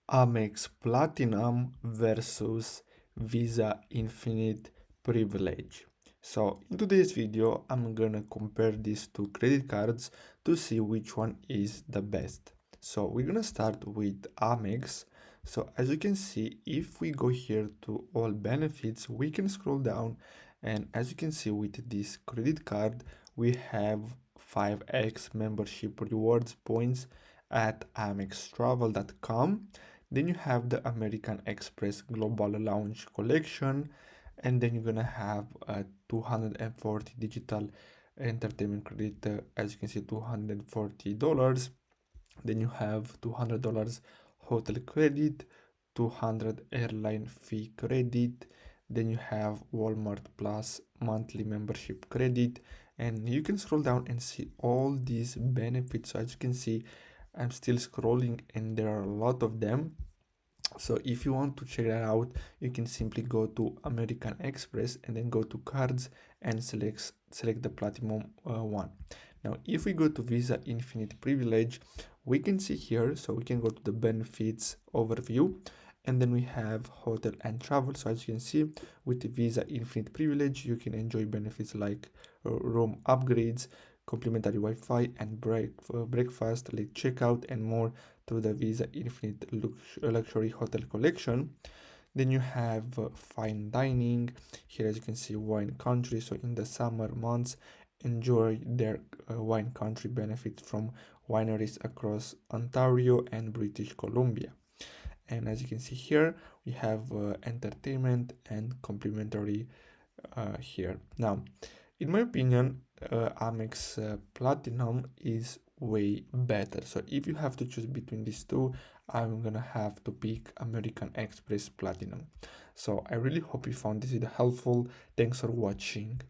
AMEX Platinum versus Visa Infinite Privilege. So in today's video, I'm gonna compare these two credit cards to see which one is the best. So we're gonna start with AMEX. So as you can see, if we go here to all benefits, we can scroll down, and as you can see with this credit card, we have 5x membership rewards points at amextravel.com. Then you have the American Express Global Lounge Collection, and then you're gonna have a 240 digital entertainment credit, as you can see, $240. Then you have $200 hotel credit, 200 airline fee credit. Then you have Walmart Plus monthly membership credit, and you can scroll down and see all these benefits. So as you can see, I'm still scrolling and there are a lot of them. So if you want to check that out, you can simply go to American Express and then go to cards and select the platinum one. Now if we go to Visa Infinite Privilege, we can see here, so we can go to the benefits overview, and then we have hotel and travel. So as you can see, with the Visa Infinite Privilege, you can enjoy benefits like room upgrades, complimentary Wi-Fi, and breakfast, late checkout, and more through the Visa Infinite Luxury Hotel Collection. Then you have fine dining. Here, as you can see, wine country. So in the summer months, enjoy their wine country benefits from wineries across Ontario and British Columbia. And as you can see here, we have entertainment and complimentary here. Now, in my opinion, Amex Platinum is way better. So if you have to choose between these two, I'm gonna have to pick American Express Platinum. So I really hope you found this video helpful. Thanks for watching.